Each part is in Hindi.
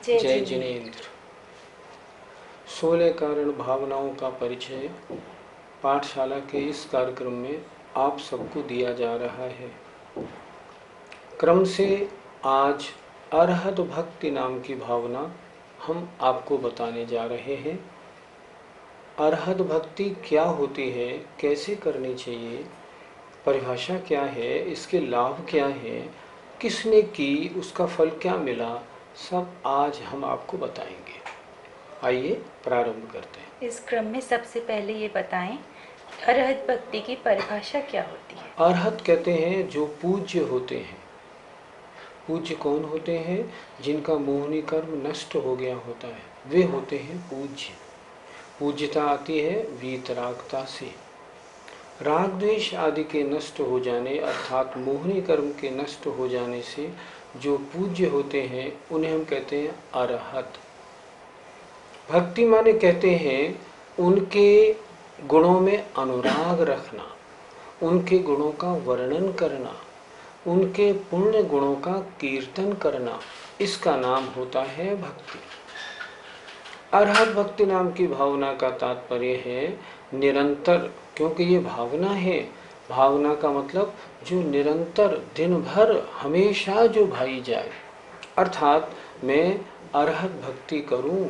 जय जिनेन्द्र। 16 कारण भावनाओं का परिचय पाठशाला के इस कार्यक्रम में आप सबको दिया जा रहा है। क्रम से आज अरहत भक्ति नाम की भावना हम आपको बताने जा रहे हैं। अरहत भक्ति क्या होती है, कैसे करनी चाहिए, परिभाषा क्या है, इसके लाभ क्या हैं, किसने की, उसका फल क्या मिला, सब आज हम आपको बताएंगे। आइए प्रारंभ करते हैं। इस क्रम में सबसे पहले ये बताएं, अरहत भक्ति की परिभाषा क्या होती है? अरहत कहते हैं जो पूज्य होते हैं। पूज्य कौन होते हैं? जिनका मोहनी कर्म नष्ट हो गया होता है, वे होते हैं पूज्य। पूज्यता आती है वीतरागता से। राग द्वेष आदि के नष्ट हो जाने अर्थात मोहनी कर्म के नष्ट हो जाने से जो पूज्य होते हैं उन्हें हम कहते हैं अरहत। भक्ति माने कहते हैं उनके गुणों में अनुराग रखना, उनके गुणों का वर्णन करना, उनके पुण्य गुणों का कीर्तन करना, इसका नाम होता है भक्ति। अरहत भक्ति नाम की भावना का तात्पर्य है निरंतर, क्योंकि ये भावना है। भावना का मतलब जो निरंतर दिन भर हमेशा जो भाई जाए, अर्थात मैं अरहत भक्ति करूं,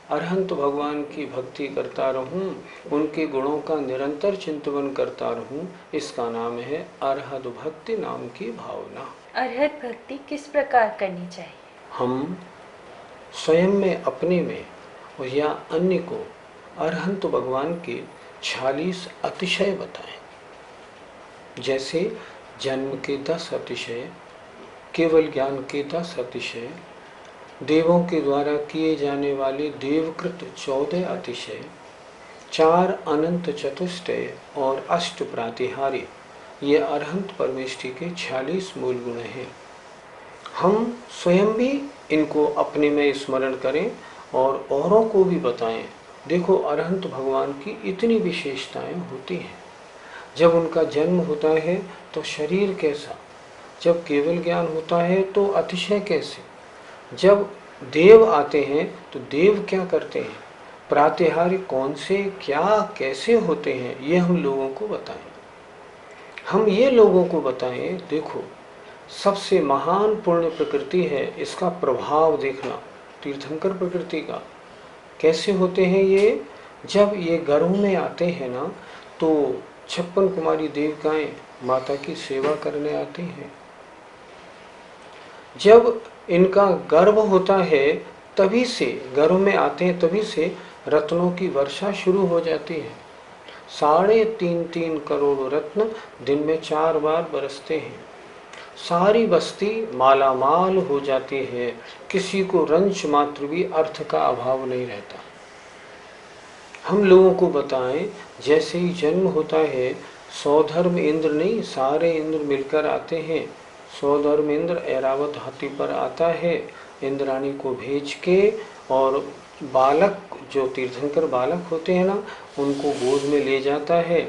अरहंत भगवान की भक्ति करता रहूं, उनके गुणों का निरंतर चिंतन करता रहूं, इसका नाम है अरहत भक्ति नाम की भावना। अरहत भक्ति किस प्रकार करनी चाहिए? हम स्वयं में, अपने में और या अन्य को अरहंत भगवान के 46 अतिशय बताएं। जैसे जन्म के 10 अतिशय, केवल ज्ञान के 10 अतिशय, देवों के द्वारा किए जाने वाले देवकृत 14 अतिशय, 4 अनंत चतुष्टय और 8 प्रातिहार्य, ये अरहंत परमेष्ठी के 46 मूल गुण हैं। हम स्वयं भी इनको अपने में स्मरण करें और औरों को भी बताएं। देखो, अरहंत भगवान की इतनी विशेषताएं होती हैं। जब उनका जन्म होता है तो शरीर कैसा, जब केवल ज्ञान होता है तो अतिशय कैसे, जब देव आते हैं तो देव क्या करते हैं, प्रातिहार्य कौन से क्या कैसे होते हैं, ये हम लोगों को बताएं। हम ये लोगों को बताएं, देखो सबसे महान पुण्य प्रकृति है, इसका प्रभाव देखना, तीर्थंकर प्रकृति का कैसे होते हैं ये। जब ये गर्भ में आते हैं ना, तो 56 कुमारी देविकाएं माता की सेवा करने आती हैं। जब इनका गर्भ होता है तभी से, गर्भ में आते हैं तभी से रत्नों की वर्षा शुरू हो जाती है। 3.5 करोड़ रत्न दिन में 4 बार बरसते हैं। सारी बस्ती मालामाल हो जाती है, किसी को रंच मात्र भी अर्थ का अभाव नहीं रहता। हम लोगों को बताएं, जैसे ही जन्म होता है, सौधर्म इंद्र नहीं, सारे इंद्र मिलकर आते हैं। सौधर्म इंद्र ऐरावत हाथी पर आता है, इंद्राणी को भेज के, और बालक जो तीर्थंकर बालक होते हैं ना, उनको गोद में ले जाता है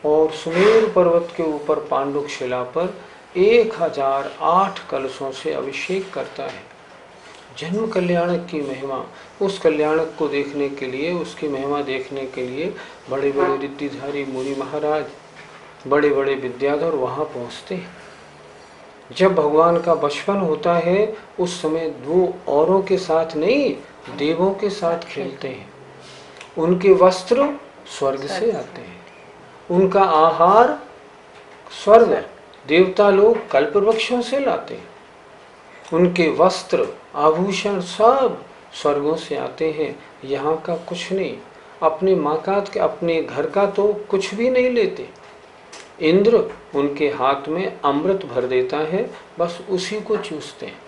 और सुमेर पर्वत के ऊपर पांडुक शिला पर 1008 कलशों से अभिषेक करता है। जन्म कल्याणक की महिमा, उस कल्याणक को देखने के लिए, उसकी महिमा देखने के लिए बड़े बड़े रिद्धिधारी मुनि महाराज, बड़े बड़े विद्याधर वहाँ पहुँचते हैं। जब भगवान का बचपन होता है उस समय वो औरों के साथ नहीं, देवों के साथ खेलते हैं। उनके वस्त्र स्वर्ग से आते हैं, उनका आहार स्वर्ग, देवता लोग कल्प वृक्षों से लाते हैं। उनके वस्त्र आभूषण सब स्वर्गों से आते हैं, यहाँ का कुछ नहीं। अपने माकात के, अपने घर का तो कुछ भी नहीं लेते। इंद्र उनके हाथ में अमृत भर देता है, बस उसी को चूसते हैं।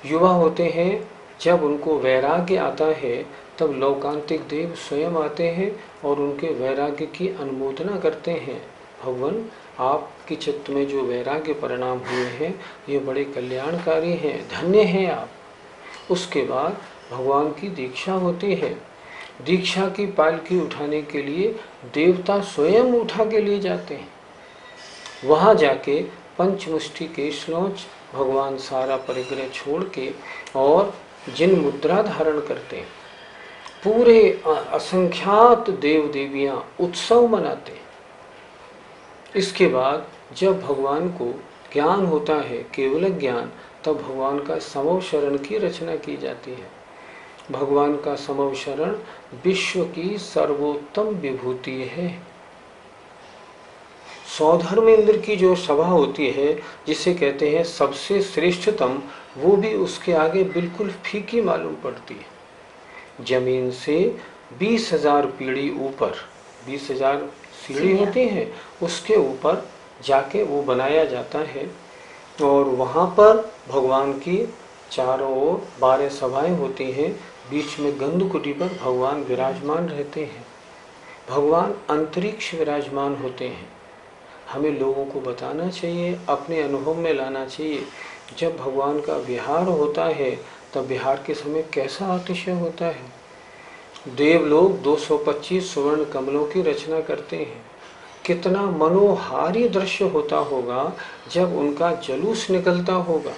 युवा होते हैं, जब उनको वैराग्य आता है तब लौकांतिक देव स्वयं आते हैं और उनके वैराग्य की अनुमोदना करते हैं। भगवान, आपके चित्त में जो वैराग्य परिणाम हुए हैं ये बड़े कल्याणकारी हैं, धन्य हैं आप। उसके बाद भगवान की दीक्षा होती है। दीक्षा की पालकी उठाने के लिए देवता स्वयं उठा के लिए जाते हैं। वहाँ जाके पंचमुष्टि केशलोच भगवान सारा परिग्रह छोड़ के और जिन मुद्रा धारण करते हैं, पूरे असंख्यात देव देवियां उत्सव मनाते हैं। इसके बाद जब भगवान को ज्ञान होता है, केवल ज्ञान, तब भगवान का समव शरण की रचना की जाती है। भगवान का समव शरण विश्व की सर्वोत्तम विभूति है। सौधर्म इंद्र की जो सभा होती है, जिसे कहते हैं सबसे श्रेष्ठतम, वो भी उसके आगे बिल्कुल फीकी मालूम पड़ती है। जमीन से 20,000 पीढ़ी ऊपर, 20,000 सीढ़ी होती हैं, उसके ऊपर जाके वो बनाया जाता है। और वहाँ पर भगवान की चारों ओर 12 सभाएं होती हैं। बीच में गंधकुटी पर भगवान विराजमान रहते हैं। भगवान अंतरिक्ष विराजमान होते हैं। हमें लोगों को बताना चाहिए, अपने अनुभव में लाना चाहिए। जब भगवान का विहार होता है तब विहार के समय कैसा अतिशय होता है। देवलोग 225 स्वर्ण कमलों की रचना करते हैं। कितना मनोहारी दृश्य होता होगा जब उनका जुलूस निकलता होगा।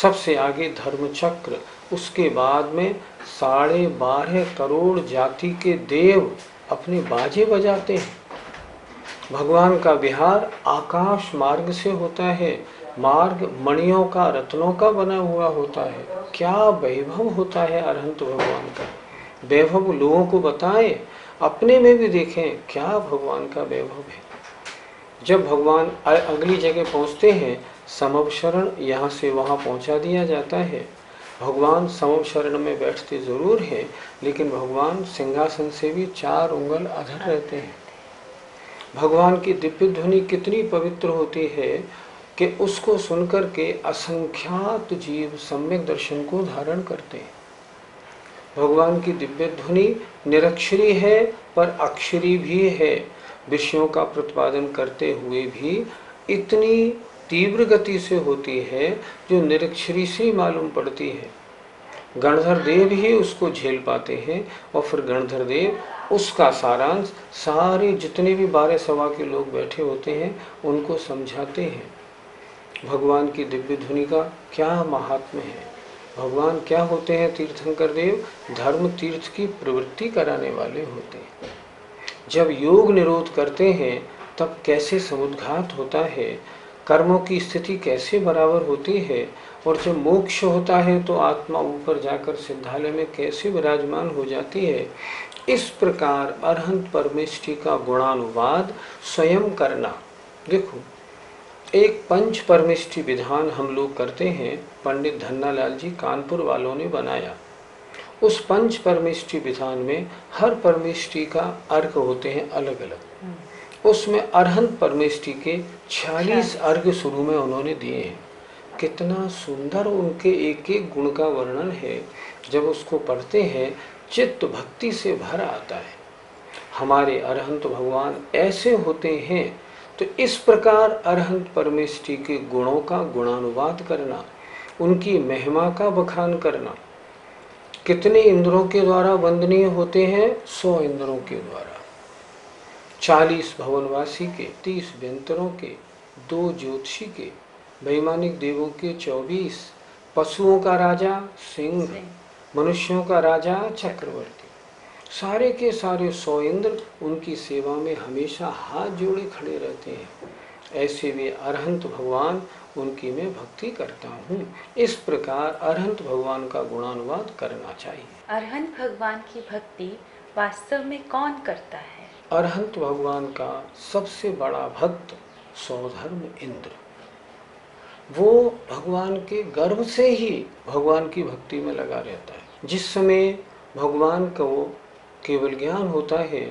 सबसे आगे धर्मचक्र, उसके बाद में 12.5 करोड़ जाति के देव अपने बाजे बजाते हैं। भगवान का विहार आकाश मार्ग से होता है। मार्ग मणियों का, रत्नों का बना हुआ होता है। क्या वैभव होता है अरहंत भगवान का। वैभव लोगों को बताएं, अपने में भी देखें क्या भगवान का वैभव है। जब भगवान अगली जगह पहुंचते हैं, समव शरण, यहाँ से वहाँ पहुंचा दिया जाता है। भगवान समव शरण में बैठते जरूर हैं, लेकिन भगवान सिंहासन से भी 4 उंगल अधर रहते हैं। भगवान की दिव्य ध्वनि कितनी पवित्र होती है कि उसको सुनकर के असंख्यात जीव सम्यक दर्शन को धारण करते हैं। भगवान की दिव्य ध्वनि निरक्षरी है पर अक्षरी भी है। विषयों का प्रतिपादन करते हुए भी इतनी तीव्र गति से होती है जो निरक्षरी से मालूम पड़ती है। गणधर देव ही उसको झेल पाते हैं और फिर गणधर देव उसका सारांश सारे जितने भी 12 सभा के लोग बैठे होते हैं उनको समझाते हैं। भगवान की दिव्य ध्वनि का क्या महात्म्य है। भगवान क्या होते हैं तीर्थंकर देव, धर्म तीर्थ की प्रवृत्ति कराने वाले होते हैं। जब योग निरोध करते हैं तब कैसे समुद्घात होता है, कर्मों की स्थिति कैसे बराबर होती है, और जब मोक्ष होता है तो आत्मा ऊपर जाकर सिद्धालय में कैसे विराजमान हो जाती है। इस प्रकार अरहंत परमेष्ठी का गुणानुवाद स्वयं करना। देखो, एक पंच परमेष्ठी विधान हम लोग करते हैं, पंडित धन्नालाल जी कानपुर वालों ने बनाया। उस पंच परमेष्ठी विधान में हर परमेष्ठी का अर्घ होते हैं अलग अलग। उसमें अरहंत परमेष्ठी के 46 अर्घ शुरू में उन्होंने दिए हैं। कितना सुंदर उनके एक एक गुण का वर्णन है। जब उसको पढ़ते हैं चित्त भक्ति से भर आता है। हमारे अरहंत भगवान ऐसे होते हैं। तो इस प्रकार अरहंत परमेष्ठी के गुणों का गुणानुवाद करना, उनकी महिमा का बखान करना। कितने इंद्रों के द्वारा वंदनीय होते हैं? 100 इंद्रों के द्वारा, 40 भवनवासी के, 30 व्यंतरों के, 2 ज्योतिषी के, वैमानिक देवों के 24, पशुओं का राजा सिंह, मनुष्यों का राजा चक्रवर्ती, सारे के सारे 100 इंद्र उनकी सेवा में हमेशा हाथ जोड़े खड़े रहते हैं। ऐसे वे अरहंत भगवान, उनकी मैं भक्ति करता हूँ। इस प्रकार अरहंत भगवान का गुणानुवाद करना चाहिए। अरहंत भगवान की भक्ति वास्तव में कौन करता है? अरहंत भगवान का सबसे बड़ा भक्त सौधर्म इंद्र। वो भगवान के गर्भ से ही भगवान की भक्ति में लगा रहता है। जिस समय भगवान को केवल ज्ञान होता है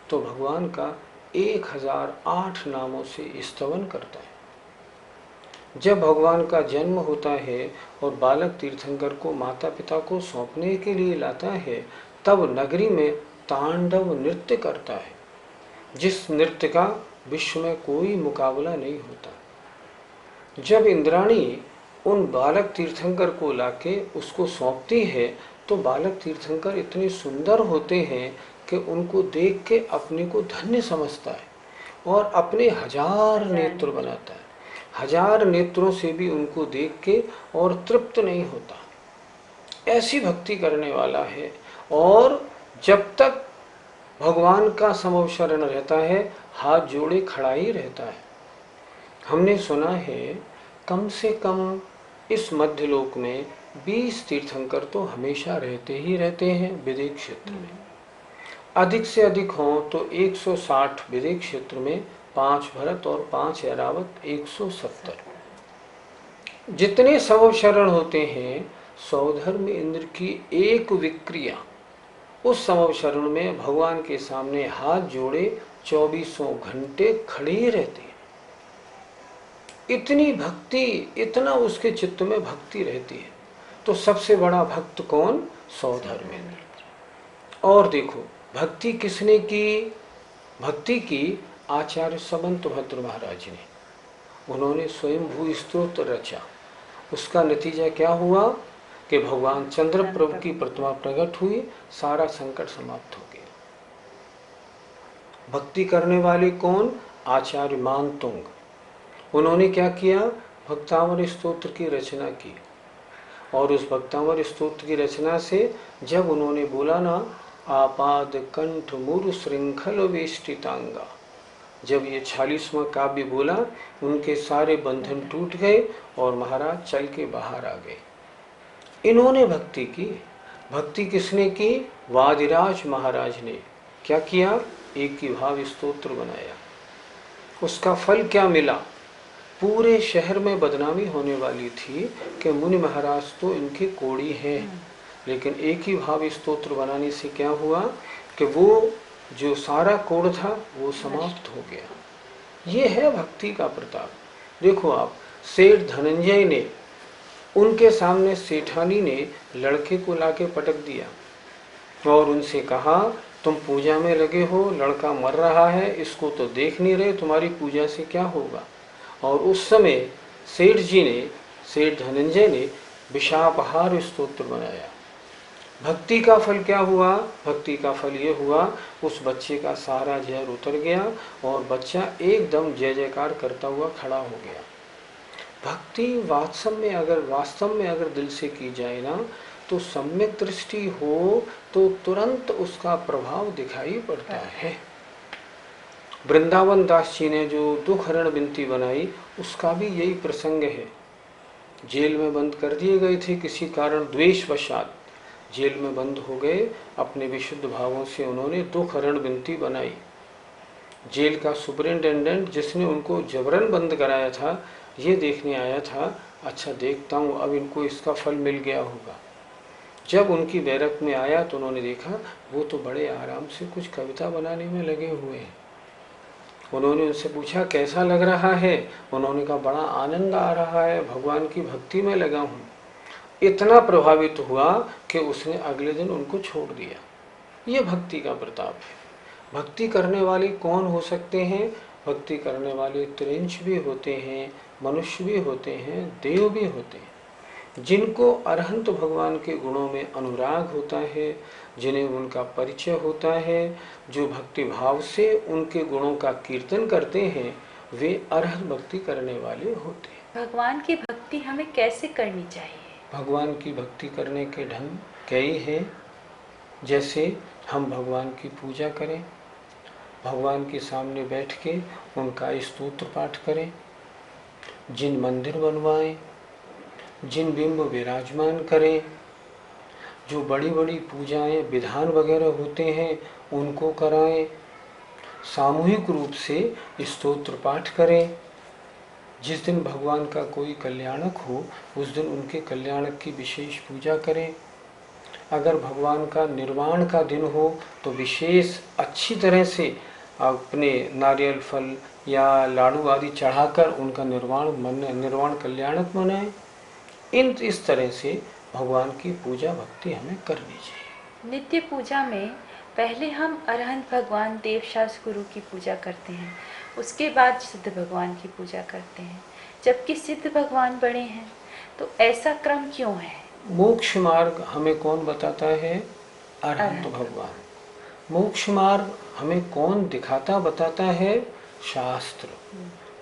तो भगवान का 1008 नामों से स्तवन करता है। जब भगवान का जन्म होता है और बालक तीर्थंकर को माता पिता को सौंपने के लिए लाता है, तब नगरी में तांडव नृत्य करता है, जिस नृत्य का विश्व में कोई मुकाबला नहीं होता। जब इंद्राणी उन बालक तीर्थंकर को लाके उसको सौंपती है तो बालक तीर्थंकर इतने सुंदर होते हैं कि उनको देख के अपने को धन्य समझता है और अपने 1000 नेत्र बनाता है। 1000 नेत्रों से भी उनको देख के और तृप्त नहीं होता। ऐसी भक्ति करने वाला है। और जब तक भगवान का समव शरण रहता है, हाथ जोड़े खड़ा ही रहता है। हमने सुना है कम से कम इस मध्यलोक में 20 तीर्थंकर तो हमेशा रहते ही रहते हैं विदेह क्षेत्र में। अधिक से अधिक हों तो 160 विदेह क्षेत्र में, 5 भरत और 5 ऐरावत, 170। जितने समव शरण होते हैं, सौधर्म इंद्र की एक विक्रिया उस समव शरण में भगवान के सामने हाथ जोड़े 24 घंटे खड़े ही रहते हैं। इतनी भक्ति, इतना उसके चित्त में भक्ति रहती है। तो सबसे बड़ा भक्त कौन? सौधर्मेंद्र। और देखो भक्ति किसने की? भक्ति की आचार्य समंत भद्र महाराज ने। उन्होंने स्वयंभू स्तोत्र रचा। उसका नतीजा क्या हुआ कि भगवान चंद्र प्रभु की प्रतिमा प्रकट हुई, सारा संकट समाप्त हो गया। भक्ति करने वाले कौन? आचार्य मानतुंग। उन्होंने क्या किया? भक्तामर स्तोत्र की रचना की। और उस भक्तामर स्तोत्र की रचना से जब उन्होंने बोला ना, आपाद कंठ मूर श्रृंखल वेष्टितांगा, जब ये 46वां काव्य बोला, उनके सारे बंधन टूट गए और महाराज चल के बाहर आ गए। इन्होंने भक्ति की। भक्ति किसने की? वादिराज महाराज ने। क्या किया? एक ही भाव स्तोत्र बनाया। उसका फल क्या मिला? पूरे शहर में बदनामी होने वाली थी कि मुनि महाराज तो इनके कोड़ी हैं, लेकिन एक ही भाव स्तोत्र बनाने से क्या हुआ कि वो जो सारा कोड़ था वो समाप्त हो गया। ये है भक्ति का प्रताप। देखो आप, सेठ धनंजय ने, उनके सामने सेठानी ने लड़के को लाके पटक दिया और उनसे कहा, तुम पूजा में लगे हो, लड़का मर रहा है, इसको तो देख नहीं रहे, तुम्हारी पूजा से क्या होगा। और उस समय सेठ जी ने, सेठ धनंजय ने विषापहार स्तोत्र बनाया। भक्ति का फल क्या हुआ? भक्ति का फल ये हुआ, उस बच्चे का सारा जहर उतर गया और बच्चा एकदम जय जयकार करता हुआ खड़ा हो गया। भक्ति वास्तव में अगर दिल से की जाए ना, तो सम्यक दृष्टि हो तो तुरंत उसका प्रभाव दिखाई पड़ता है। वृंदावन दास जी ने जो दुख हरण बिनती बनाई, उसका भी यही प्रसंग है। जेल में बंद कर दिए गए थे किसी कारण, द्वेषवशात जेल में बंद हो गए। अपने विशुद्ध भावों से उन्होंने दुख हरण बिनती बनाई। जेल का सुपरिंटेंडेंट, जिसने उनको जबरन बंद कराया था, ये देखने आया था, अच्छा देखता हूँ अब इनको इसका फल मिल गया होगा। जब उनकी बैरक में आया तो उन्होंने देखा वो तो बड़े आराम से कुछ कविता बनाने में लगे हुए हैं। उन्होंने उनसे पूछा कैसा लग रहा है? उन्होंने कहा बड़ा आनंद आ रहा है, भगवान की भक्ति में लगा हूँ। इतना प्रभावित हुआ कि उसने अगले दिन उनको छोड़ दिया। ये भक्ति का प्रताप है। भक्ति करने वाले कौन हो सकते हैं? भक्ति करने वाले त्रिंश भी होते हैं, मनुष्य भी होते हैं, देव भी होते हैं। जिनको अरहंत भगवान के गुणों में अनुराग होता है, जिन्हें उनका परिचय होता है, जो भक्ति भाव से उनके गुणों का कीर्तन करते हैं, वे अरहंत भक्ति करने वाले होते हैं। भगवान की भक्ति हमें कैसे करनी चाहिए? भगवान की भक्ति करने के ढंग कई हैं। जैसे हम भगवान की पूजा करें, भगवान के सामने बैठ के उनका स्तोत्र पाठ करें, जिन मंदिर बनवाएं, जिन बिंब विराजमान करें, जो बड़ी बड़ी पूजाएं विधान वगैरह होते हैं उनको कराएं, सामूहिक रूप से स्तोत्र पाठ करें। जिस दिन भगवान का कोई कल्याणक हो उस दिन उनके कल्याणक की विशेष पूजा करें। अगर भगवान का निर्वाण का दिन हो तो विशेष अच्छी तरह से अपने नारियल फल या लाडू आदि चढ़ाकर उनका निर्वाण कल्याणक मनाएं। इस तरह से भगवान की पूजा भक्ति हमें करनी चाहिए। नित्य पूजा में पहले हम अरहंत भगवान देवशास गुरु की पूजा करते हैं, उसके बाद सिद्ध भगवान की पूजा करते हैं, जबकि सिद्ध भगवान बड़े हैं। तो ऐसा क्रम क्यों है? मोक्ष मार्ग हमें कौन बताता है? अरहंत भगवान। मोक्ष मार्ग हमें कौन दिखाता बताता है? शास्त्र।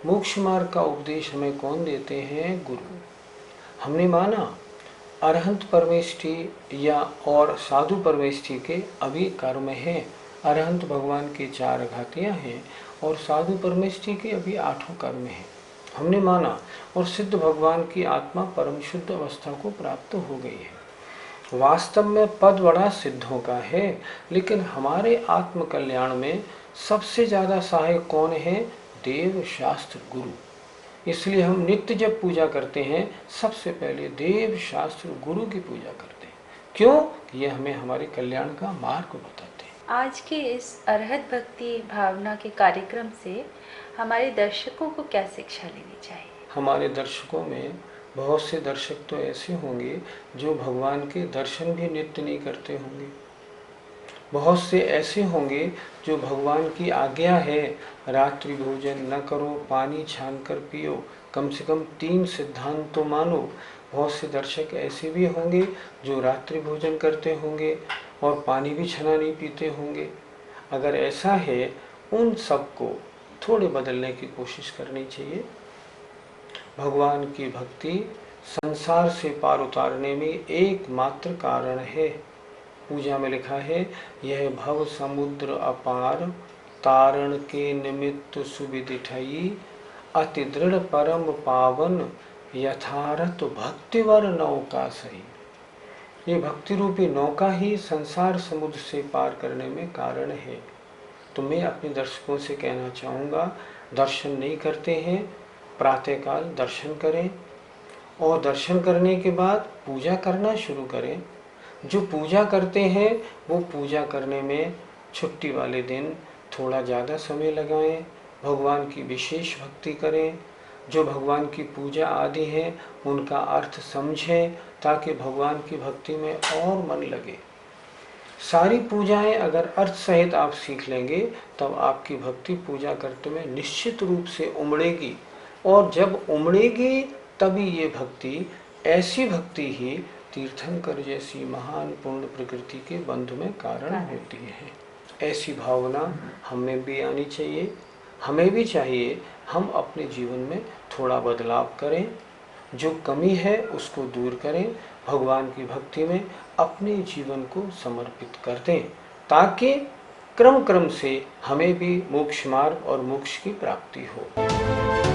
मोक्ष मार्ग का उपदेश हमें कौन देते हैं? गुरु। हमने माना अरहंत परमेष्ठी या और साधु परमेष्ठी के अभी कर्म हैं। अरहंत भगवान के 4 घातियाँ हैं और साधु परमेष्ठी के अभी 8 कर्म हैं। हमने माना और सिद्ध भगवान की आत्मा परम शुद्ध अवस्था को प्राप्त हो गई है। वास्तव में पद बड़ा सिद्धों का है, लेकिन हमारे आत्म कल्याण में सबसे ज्यादा सहायक कौन है? देव शास्त्र गुरु। इसलिए हम नित्य जब पूजा करते हैं सबसे पहले देव शास्त्र गुरु की पूजा करते हैं। क्यों? ये हमें हमारे कल्याण का मार्ग बताते हैं। आज के इस अरहत भक्ति भावना के कार्यक्रम से हमारे दर्शकों को क्या शिक्षा लेनी चाहिए? हमारे दर्शकों में बहुत से दर्शक तो ऐसे होंगे जो भगवान के दर्शन भी नित्य नहीं करते होंगे। बहुत से ऐसे होंगे जो भगवान की आज्ञा है रात्रि भोजन न करो, पानी छान कर पियो, कम से कम 3 सिद्धांत तो मानो। बहुत से दर्शक ऐसे भी होंगे जो रात्रि भोजन करते होंगे और पानी भी छना नहीं पीते होंगे। अगर ऐसा है, उन सबको थोड़े बदलने की कोशिश करनी चाहिए। भगवान की भक्ति संसार से पार उतारने में एकमात्र कारण है। पूजा में लिखा है, यह भव समुद्र अपार, तारण के निमित्त सुविदिठई, अति दृढ़ परम पावन, यथारथ भक्तिवर नौका सही। ये भक्ति रूपी नौका ही संसार समुद्र से पार करने में कारण है। तो मैं अपने दर्शकों से कहना चाहूँगा, दर्शन नहीं करते हैं, प्रातःकाल दर्शन करें और दर्शन करने के बाद पूजा करना शुरू करें। जो पूजा करते हैं वो पूजा करने में छुट्टी वाले दिन थोड़ा ज़्यादा समय लगाएं, भगवान की विशेष भक्ति करें। जो भगवान की पूजा आदि है उनका अर्थ समझें ताकि भगवान की भक्ति में और मन लगे। सारी पूजाएं अगर अर्थ सहित आप सीख लेंगे तब आपकी भक्ति पूजा करते में निश्चित रूप से उमड़ेगी, और जब उमड़ेगी तभी ये भक्ति, ऐसी भक्ति ही तीर्थंकर जैसी महान पूर्ण प्रकृति के बंधु में कारण होती है। ऐसी भावना हमें भी आनी चाहिए। हमें भी चाहिए हम अपने जीवन में थोड़ा बदलाव करें, जो कमी है उसको दूर करें, भगवान की भक्ति में अपने जीवन को समर्पित कर दें, ताकि क्रम क्रम से हमें भी मोक्ष मार्ग और मोक्ष की प्राप्ति हो।